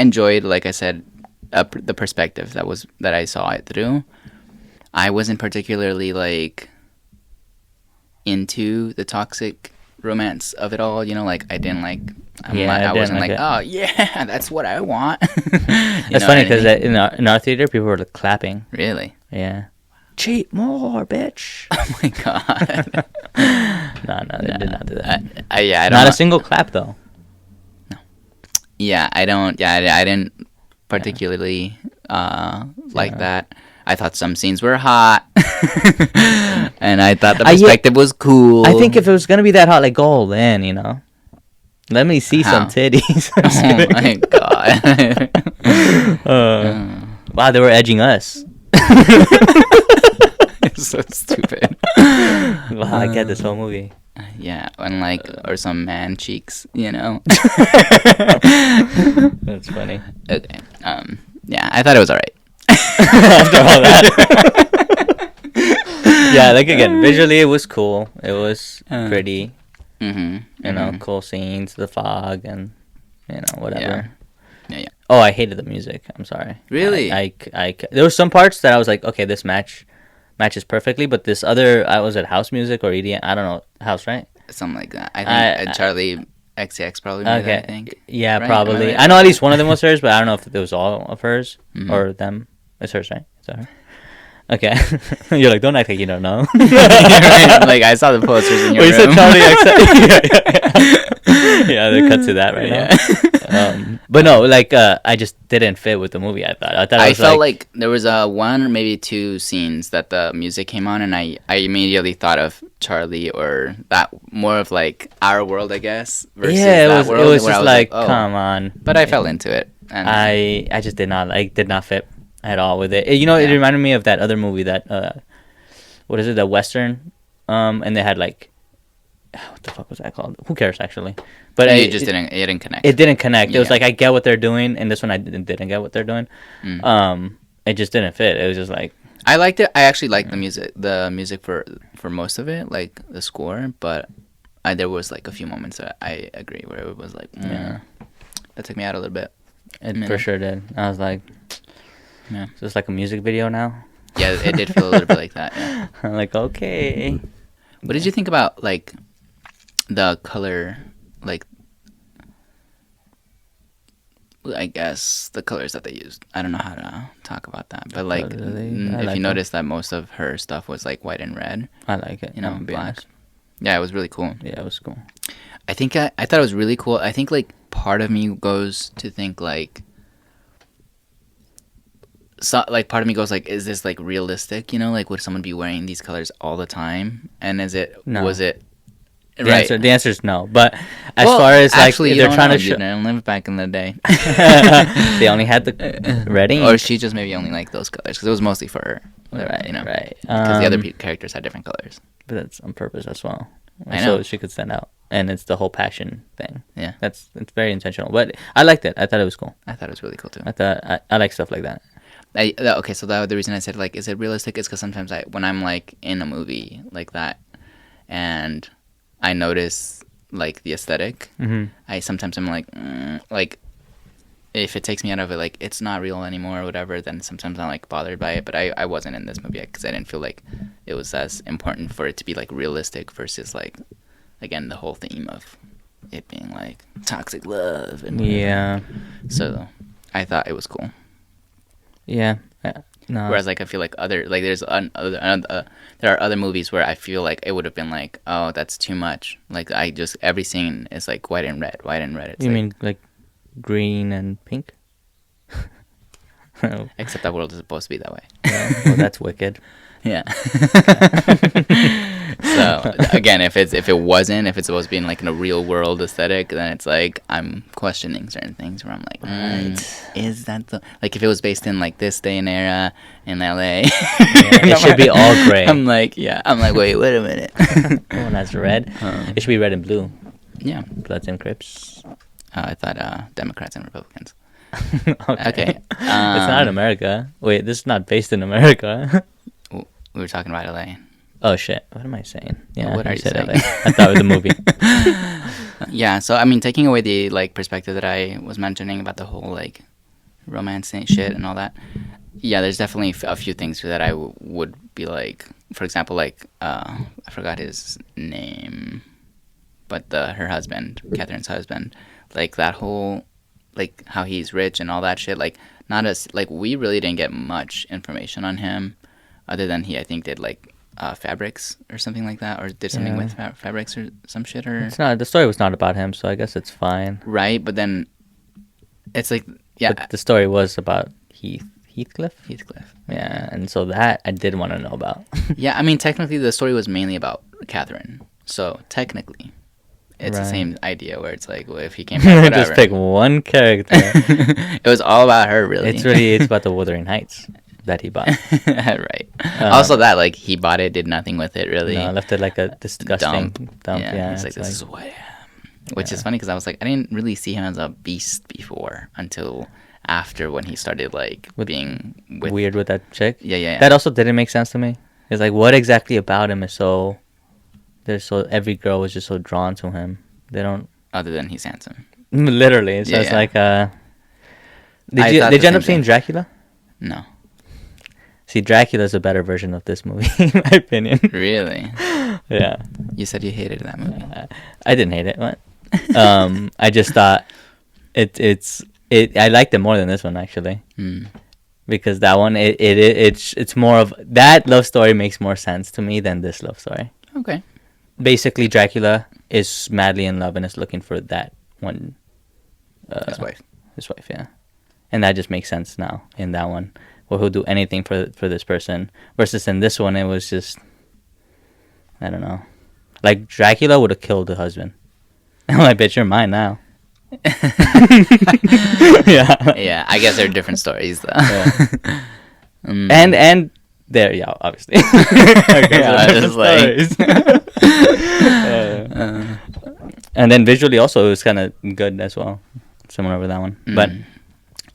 enjoyed, like I said, the perspective that I saw it through. I wasn't particularly like into the toxic romance of it all. Like I didn't like. I wasn't like, oh yeah, that's what I want. That's funny because in our theater, people were like, clapping. Really? Yeah. Cheat more, bitch. Oh my god. No, they did not do that. I don't. Not a single clap though. No. Yeah, I don't. Yeah, I didn't particularly like that. I thought some scenes were hot, and I thought the perspective was cool. I think if it was gonna be that hot, like gold, then let me see some titties. Oh my god! Wow, they were edging us. It's so stupid. Wow, I get this whole movie. Yeah, and or some man cheeks, That's funny. Okay. Yeah, I thought it was alright. After all that. Yeah, again, visually it was cool. It was pretty. Cool scenes, the fog, and whatever. Yeah. Oh, I hated the music. I'm sorry. Really? I there were some parts that I was like, okay, this matches perfectly, but this other, was it house music or EDM? I don't know, house, right? Something like that. I think Charlie XCX probably made that, I think. Yeah, right? probably. I know at least one of them was hers, but I don't know if it was all of hers or them. It's hers, right? Is that her? Okay. You're like, don't act like you don't know. Right. Like, I saw the posters in your room. You said Charlie XCX. Yeah, they cut to that right now. But no, I just didn't fit with the movie. I thought I felt like there was one or maybe two scenes that the music came on, and I immediately thought of Charlie, or that more of like Our World, I guess. Versus that world, it was just like, oh. Come on. But I fell into it, and I just did not fit at all with it. It reminded me of that other movie that what is it, the Western, and they had like, what the fuck was that called? Who cares actually? But it didn't connect. It didn't connect. It was like, I get what they're doing, and this one I didn't get what they're doing. It just didn't fit. It was just like, I liked it. I actually liked the music for most of it, like the score. But there was like a few moments that I agree where it was like, that took me out a little bit. It for sure did. I was like, so it's like a music video now. Yeah, it did feel a little bit like that. Yeah. I'm like, okay. What did you think about like the color, like, I guess the colors that they used? I don't know how to talk about that, but like, if you notice that most of her stuff was like white and red. I like it. Black. Yeah, it was really cool. Yeah, it was cool. I think I thought it was really cool. I think like part of me goes to think like, part of me goes like, is this like realistic? Like, would someone be wearing these colors all the time? And was it? The answer is no. But as far as like, actually, they're trying to show, I live back in the day. They only had the red ink, or she just maybe only liked those colors because it was mostly for her. Right. Because the other characters had different colors. But that's on purpose as well. I know. So she could stand out, and it's the whole passion thing. Yeah, it's very intentional. But I liked it. I thought it was cool. I thought it was really cool too. I like stuff like that. Okay, so the reason I said like, is it realistic, is because sometimes when I'm like in a movie like that, and I notice like the aesthetic, sometimes I'm like, if it takes me out of it, like it's not real anymore or whatever, then sometimes I'm like bothered by it. But I wasn't in this movie because I didn't feel like it was as important for it to be like realistic versus like, again, the whole theme of it being like toxic love and whatever. Yeah. So I thought it was cool. Yeah. No. Whereas like I feel like there are other movies where I feel like it would have been like, oh, that's too much. Like every scene is like white and red. It's you mean like green and pink? Except that world is supposed to be that way. Yeah, well, that's wicked. Yeah. So again, if it's supposed to be in like in a real world aesthetic, then it's like I'm questioning certain things where I'm like, is that like if it was based in like this day and era in LA, it should be all gray. I'm like, wait a minute. Oh, that's red. It should be red and blue. Yeah, Bloods and Crips. I thought Democrats and Republicans. Okay. It's not in America. Wait, this is not based in America. We were talking about LA. Oh shit! What am I saying? Yeah, what are you saying? LA. I thought it was a movie. Yeah, so I mean, taking away the like perspective that I was mentioning about the whole like romance shit and all that, yeah, there's definitely a few things that I would be like, for example, like I forgot his name, but her husband, Catherine's husband, like that whole like how he's rich and all that shit, like not as like we really didn't get much information on him, other than he I think did like fabrics or something like that, or did something with fabrics or some shit, or it's not, the story was not about him, so I guess it's fine, right? But then it's like, yeah, but the story was about Heathcliff, yeah, and so that I did want to know about. Yeah, I mean, technically the story was mainly about Catherine, so technically it's the same idea where it's like, well, if he came back, whatever. Just pick one character. It was all about her, really. It's about the Wuthering Heights that he bought. Right. Also that, like, he bought it, did nothing with it, really. No, left it like a disgusting dump. Yeah, it's like, this is what I am. Which is funny, because I was like, I didn't really see him as a beast before until after, when he started, like, being weird with that chick. Yeah. That also didn't make sense to me. It's like, what exactly about him is so... every girl was just so drawn to him. They don't... Other than he's handsome. Literally. So it's like... Did you end up seeing Dracula? No. See, Dracula's a better version of this movie, in my opinion. Really? Yeah. You said you hated that movie. I didn't hate it. What? I just thought I liked it more than this one, actually. Because that one, it's more of... That love story makes more sense to me than this love story. Okay. Basically, Dracula is madly in love and is looking for that one. His wife. His wife, yeah. And that just makes sense now in that one. Or he'll do anything for this person. Versus in this one, it was just... I don't know. Like, Dracula would have killed the husband. I'm like, bitch, you're mine now. Yeah, I guess they're different stories, though. Yeah. And there, yeah, obviously. And then visually also, it was kind of good as well. Similar with that one. But...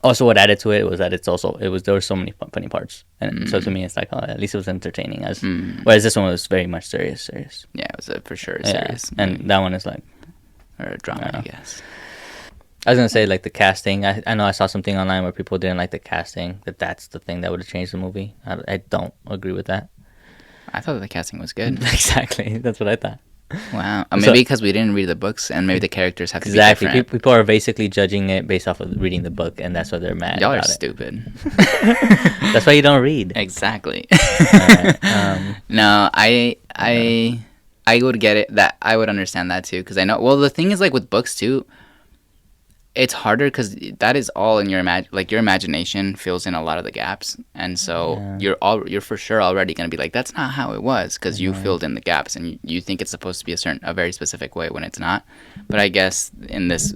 Also, what added to it was that there were so many funny parts, and so to me, it's like, oh, at least it was entertaining. Whereas this one was very much serious. Yeah, it was for sure serious. And that one is like, or a drama, I guess. I was gonna say, like, the casting. I know I saw something online where people didn't like the casting. That's the thing that would have changed the movie. I don't agree with that. I thought the casting was good. Exactly, that's what I thought. Wow. Maybe because we didn't read the books, and maybe the characters have to be different. Exactly. People are basically judging it based off of reading the book, and that's why they're mad. Y'all about are stupid. That's why you don't read. Exactly. Right. No, I would get it. That I would understand that too, because I know. Well, the thing is, like with books too, it's harder because that is all in your your imagination fills in a lot of the gaps, and so you're for sure already gonna be like, that's not how it was, because you filled in the gaps, and you think it's supposed to be a very specific way when it's not. But I guess in this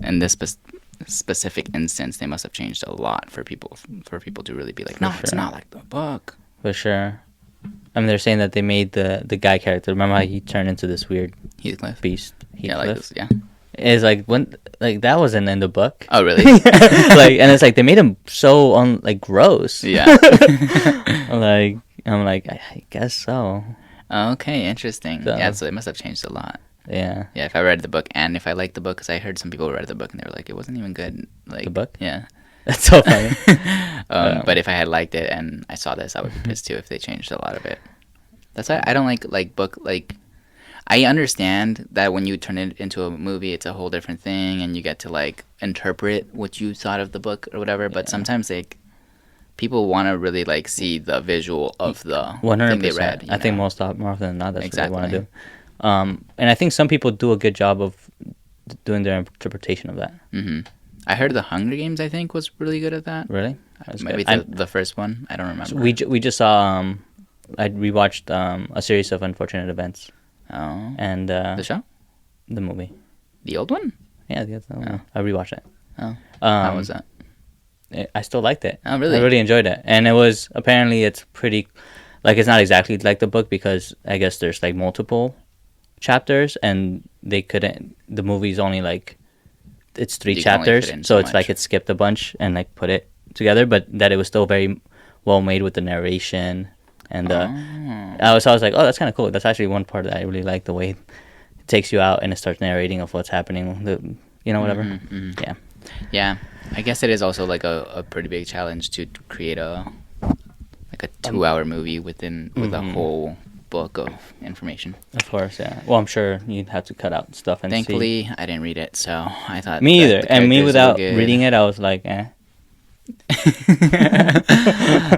specific instance, they must have changed a lot for people to really be like, no, it's not like the book. For sure. I mean, they're saying that they made the guy character. Remember how he turned into this weird Heathcliff beast? Heathcliff? Yeah, like this, yeah. It's like that wasn't in the book. Oh, really? And it's like they made him so gross. Yeah. I'm like, I guess so. Okay, interesting. So, yeah, so they must have changed a lot. Yeah. Yeah, if I read the book and if I liked the book, because I heard some people read the book and they were like, it wasn't even good. Like the book? Yeah. That's so funny. But if I had liked it and I saw this, I would be pissed too if they changed a lot of it. That's why I don't like book I understand that when you turn it into a movie, it's a whole different thing, and you get to interpret what you thought of the book or whatever. But sometimes people want to really see the visual of the 100%. Thing they read. I think more often than not, that's exactly what they want to do. And I think some people do a good job of doing their interpretation of that. Mm-hmm. I heard the Hunger Games, I think, was really good at that. Really? Maybe the first one. I don't remember. So we just saw. I rewatched a series of Unfortunate Events. Oh. And the show? The movie. The old one? Yeah, the old one. I rewatched it. Oh. How was that? I still liked it. Oh, really? I really enjoyed it. And it was, apparently it's pretty, it's not exactly like the book, because I guess there's multiple chapters, and the movie's only it's 3 chapters, so it's it skipped a bunch and put it together, but that it was still very well made with the narration. And I was like, oh, that's kind of cool. That's actually one part that I really like, the way takes you out and it starts narrating of what's happening. Whatever. Yeah. Yeah. I guess it is also like a pretty big challenge to create a 2-hour movie with a whole book of information. Of course, yeah. Well, I'm sure you'd have to cut out stuff and Thankfully, I didn't read it, so I thought me either. And me without reading it, I was like, eh.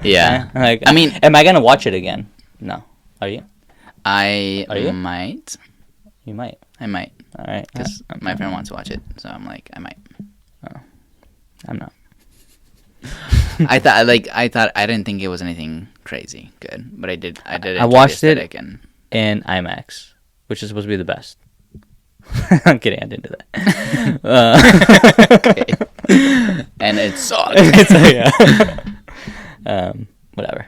Yeah. Like, I mean, am I gonna watch it again? No. Are you? Are you? Might. You might. I might. All right. Because my friend wants to watch it, so I'm like, I might. Oh. I'm not. I didn't think it was anything crazy good, but I did. I watched it in IMAX, which is supposed to be the best. I'm kidding. I didn't do that. Okay. And it sucked. Yeah. Whatever.